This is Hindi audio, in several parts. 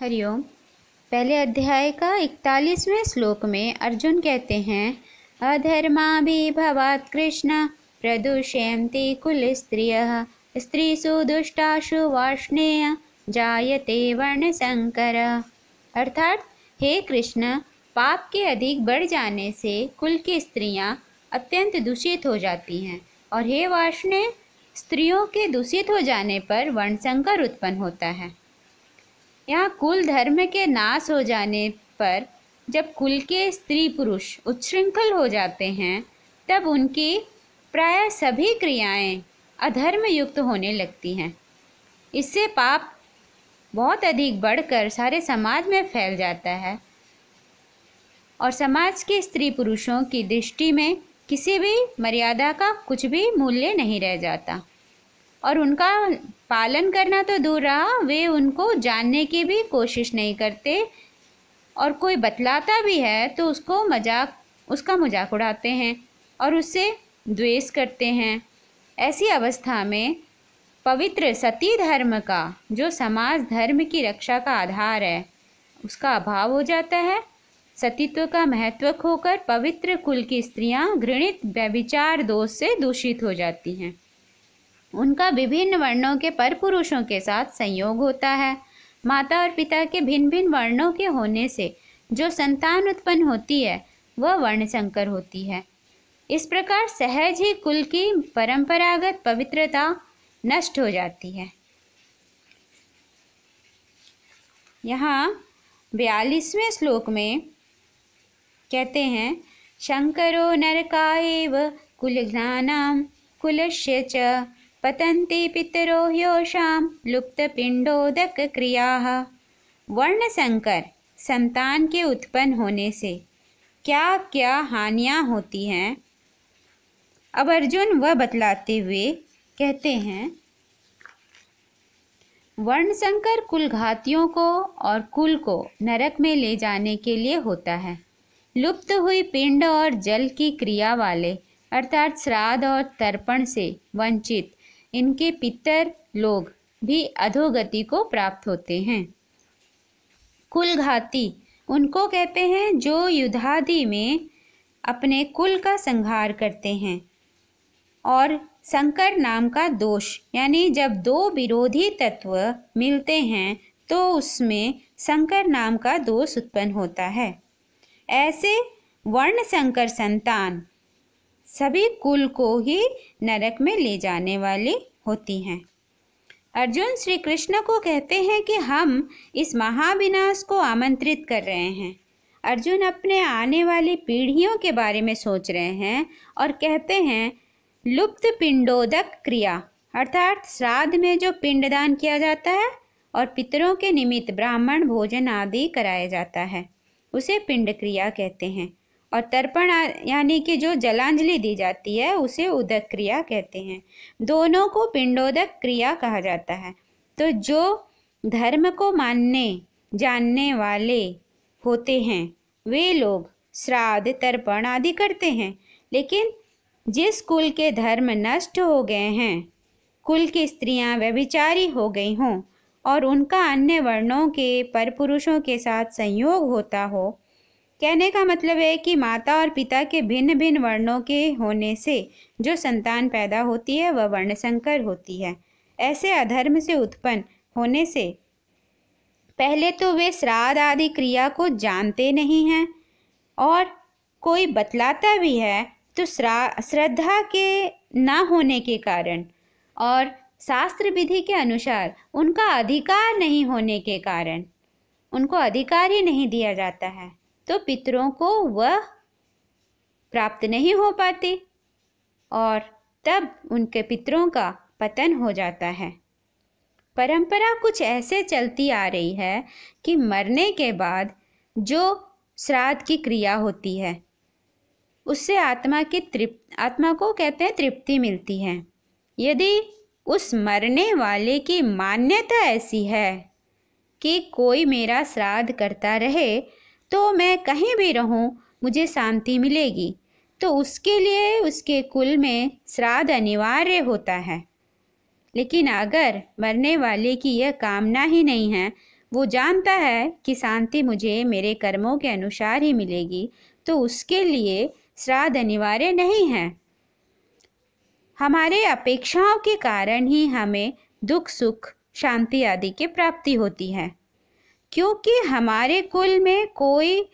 हरिओम। पहले अध्याय का 41वें श्लोक में अर्जुन कहते हैं, अधर्माभिभवात् कृष्ण प्रदुष्यन्ते कुल स्त्रियः स्त्रीषु दुष्टाशु वार्ष्णेय जायते वर्णशंकर। अर्थात हे कृष्ण, पाप के अधिक बढ़ जाने से कुल की स्त्रियां अत्यंत दूषित हो जाती हैं, और हे वार्ष्णेय, स्त्रियों के दूषित हो जाने पर वर्णशंकर उत्पन्न होता है। यहाँ कुल धर्म के नाश हो जाने पर जब कुल के स्त्री पुरुष उच्छृंखल हो जाते हैं, तब उनकी प्राय सभी क्रियाएं अधर्म युक्त होने लगती हैं। इससे पाप बहुत अधिक बढ़कर सारे समाज में फैल जाता है, और समाज के स्त्री पुरुषों की दृष्टि में किसी भी मर्यादा का कुछ भी मूल्य नहीं रह जाता, और उनका पालन करना तो दूर रहा, वे उनको जानने की भी कोशिश नहीं करते, और कोई बतलाता भी है तो उसका मजाक उड़ाते हैं और उससे द्वेष करते हैं। ऐसी अवस्था में पवित्र सती धर्म का, जो समाज धर्म की रक्षा का आधार है, उसका अभाव हो जाता है। सतीत्व का महत्व खोकर पवित्र कुल की स्त्रियां घृणित व्यभिचार दोष से दूषित हो जाती हैं। उनका विभिन्न वर्णों के परपुरुषों के साथ संयोग होता है। माता और पिता के भिन्न भिन्न वर्णों के होने से जो संतान उत्पन्न होती है वह वर्णशंकर होती है। इस प्रकार सहज ही कुल की परंपरागत पवित्रता नष्ट हो जाती है। यहाँ 42वें श्लोक में कहते हैं, शंकरो नरकाएव कुलघ्नानां कुलस्य च पतन्ति पितरो ह्योषां लुप्तपिंडोदक क्रियाः। वर्णशंकर संतान के उत्पन्न होने से क्या क्या हानियां होती हैं, अब अर्जुन वह बतलाते हुए कहते हैं, वर्णशंकर कुलघातियों को और कुल को नरक में ले जाने के लिए होता है। लुप्त हुई पिंड और जल की क्रिया वाले अर्थात श्राद्ध और तर्पण से वंचित इनके पितर लोग भी अधोगति को प्राप्त होते हैं। कुलघाती उनको कहते हैं जो युद्धादि में अपने कुल का संहार करते हैं, और संकर नाम का दोष, यानी जब दो विरोधी तत्व मिलते हैं तो उसमें संकर नाम का दोष उत्पन्न होता है। ऐसे वर्णशंकर संतान सभी कुल को ही नरक में ले जाने वाली होती हैं। अर्जुन श्री कृष्ण को कहते हैं कि हम इस महाविनाश को आमंत्रित कर रहे हैं। अर्जुन अपने आने वाली पीढ़ियों के बारे में सोच रहे हैं और कहते हैं, लुप्त पिंडोदक क्रिया अर्थात श्राद्ध में जो पिंडदान किया जाता है और पितरों के निमित्त ब्राह्मण भोजन आदि कराया जाता है, उसे पिंड क्रिया कहते हैं। और तर्पण यानी कि जो जलांजलि दी जाती है उसे उदक क्रिया कहते हैं। दोनों को पिंडोदक क्रिया कहा जाता है। तो जो धर्म को मानने जानने वाले होते हैं वे लोग श्राद्ध तर्पण आदि करते हैं, लेकिन जिस कुल के धर्म नष्ट हो गए हैं, कुल की स्त्रियां व्यभिचारी हो गई हों और उनका अन्य वर्णों के परपुरुषों के साथ संयोग होता हो, कहने का मतलब है कि माता और पिता के भिन्न भिन्न वर्णों के होने से जो संतान पैदा होती है वह वर्णशंकर होती है। ऐसे अधर्म से उत्पन्न होने से पहले तो वे श्राद्ध आदि क्रिया को जानते नहीं हैं, और कोई बतलाता भी है तो श्रद्धा के ना होने के कारण और शास्त्र विधि के अनुसार उनका अधिकार नहीं होने के कारण उनको अधिकार ही नहीं दिया जाता है, तो पितरों को वह प्राप्त नहीं हो पाती और तब उनके पितरों का पतन हो जाता है। परंपरा कुछ ऐसे चलती आ रही है कि मरने के बाद जो श्राद्ध की क्रिया होती है उससे आत्मा को कहते हैं तृप्ति मिलती है। यदि उस मरने वाले की मान्यता ऐसी है कि कोई मेरा श्राद्ध करता रहे तो मैं कहीं भी रहूं मुझे शांति मिलेगी, तो उसके लिए उसके कुल में श्राद्ध अनिवार्य होता है। लेकिन अगर मरने वाले की यह कामना ही नहीं है, वो जानता है कि शांति मुझे मेरे कर्मों के अनुसार ही मिलेगी, तो उसके लिए श्राद्ध अनिवार्य नहीं है। हमारे अपेक्षाओं के कारण ही हमें दुख सुख शांति आदि की प्राप्ति होती है। क्योंकि हमारे कुल में कोई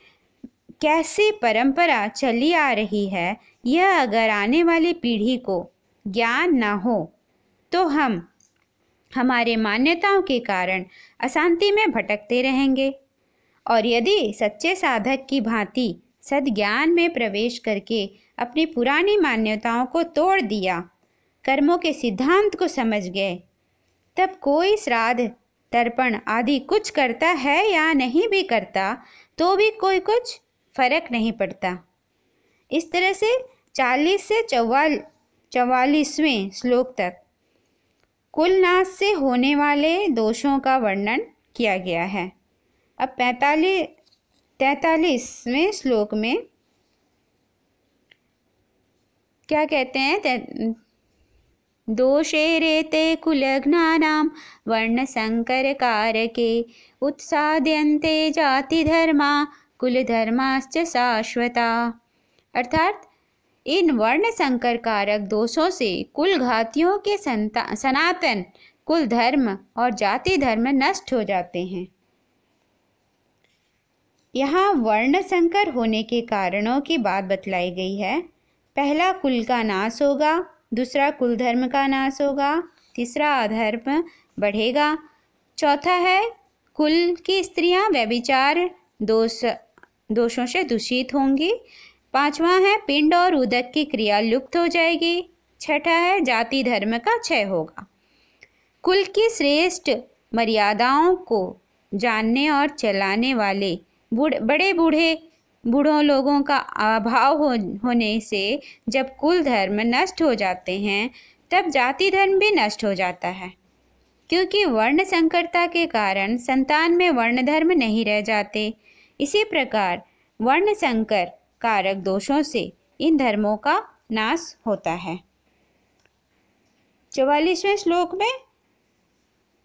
कैसी परंपरा चली आ रही है, यह अगर आने वाली पीढ़ी को ज्ञान ना हो तो हम हमारे मान्यताओं के कारण अशांति में भटकते रहेंगे। और यदि सच्चे साधक की भांति सद्ज्ञान में प्रवेश करके अपनी पुरानी मान्यताओं को तोड़ दिया, कर्मों के सिद्धांत को समझ गए, तब कोई श्राद्ध तर्पण आदि कुछ करता है या नहीं भी करता तो भी कोई कुछ फर्क नहीं पड़ता। इस तरह से 40 से 44वें श्लोक तक कुल नाश से होने वाले दोषों का वर्णन किया गया है। अब 43वें श्लोक में क्या कहते हैं? दोषे रेते कुलघ्नानां वर्ण संकर कारके उत्साद्यन्ते जाति धर्मा कुल धर्माश्च शाश्वता। अर्थात इन वर्ण संकर कारक दोषों से कुल घातियों के सनातन कुल धर्म और जाति धर्म नष्ट हो जाते हैं। यहाँ वर्ण संकर होने के कारणों की बात बतलाई गई है। पहला, कुल का नाश होगा, दूसरा कुल धर्म का नाश होगा, तीसरा अधर्म बढ़ेगा, चौथा है कुल की स्त्रियां व्यभिचार दोषों से दूषित होंगी, पांचवा है पिंड और उदक की क्रिया लुप्त हो जाएगी, छठा है जाति धर्म का क्षय होगा। कुल की श्रेष्ठ मर्यादाओं को जानने और चलाने वाले बड़े बूढ़ों लोगों का अभाव होने से जब कुल धर्म नष्ट हो जाते हैं, तब जाति धर्म भी नष्ट हो जाता है। क्योंकि वर्ण संकरता के कारण संतान में वर्ण धर्म नहीं रह जाते। इसी प्रकार वर्ण संकर कारक दोषों से इन धर्मों का नाश होता है। 44वें श्लोक में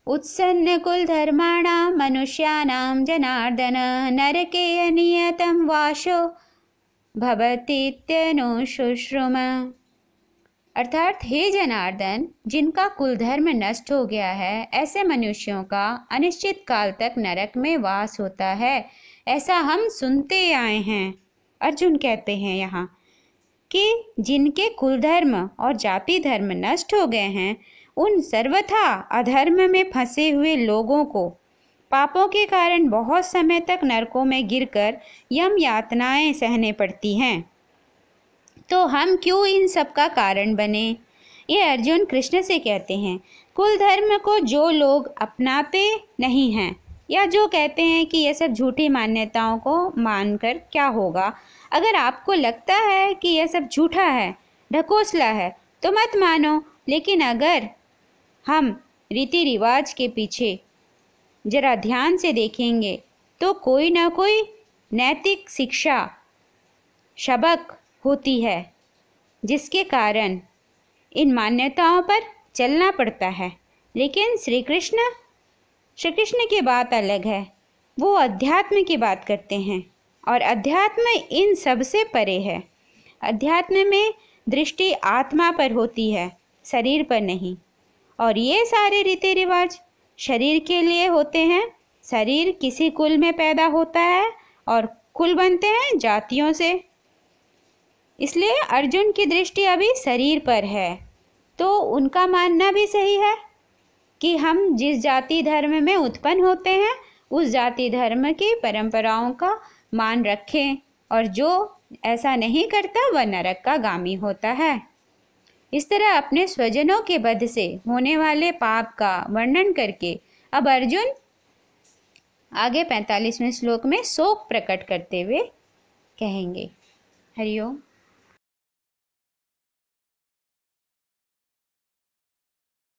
उत्सन्न कुल धर्माणां मनुष्याणां जनार्दन नरके अनियतं वासो भवतीत्यनुशुश्रुम। अर्थात हे जनार्दन, जिनका कुल धर्म नष्ट हो गया है, ऐसे मनुष्यों का अनिश्चित काल तक नरक में वास होता है, ऐसा हम सुनते आए हैं। अर्जुन कहते हैं यहाँ कि जिनके कुल धर्म और जाति धर्म नष्ट हो गए हैं, उन सर्वथा अधर्म में फंसे हुए लोगों को पापों के कारण बहुत समय तक नरकों में गिरकर यम यातनाएं सहने पड़ती हैं। तो हम क्यों इन सब का कारण बने? ये अर्जुन कृष्ण से कहते हैं। कुल धर्म को जो लोग अपनाते नहीं हैं या जो कहते हैं कि ये सब झूठी मान्यताओं को मानकर क्या होगा, अगर आपको लगता है कि यह सब झूठा है, ढकोसला है, तो मत मानो। लेकिन अगर हम रीति रिवाज के पीछे जरा ध्यान से देखेंगे तो कोई ना कोई नैतिक शिक्षा सबक होती है, जिसके कारण इन मान्यताओं पर चलना पड़ता है। लेकिन श्री कृष्ण की बात अलग है। वो अध्यात्म की बात करते हैं और अध्यात्म इन सब से परे है। अध्यात्म में दृष्टि आत्मा पर होती है, शरीर पर नहीं। और ये सारे रीति रिवाज शरीर के लिए होते हैं। शरीर किसी कुल में पैदा होता है और कुल बनते हैं जातियों से। इसलिए अर्जुन की दृष्टि अभी शरीर पर है। तो उनका मानना भी सही है कि हम जिस जाति धर्म में उत्पन्न होते हैं, उस जाति धर्म की परंपराओं का मान रखें, और जो ऐसा नहीं करता वह नरक का गामी होता है। इस तरह अपने स्वजनों के वध से होने वाले पाप का वर्णन करके अब अर्जुन आगे 45वें श्लोक में शोक प्रकट करते हुए कहेंगे। हरिओम।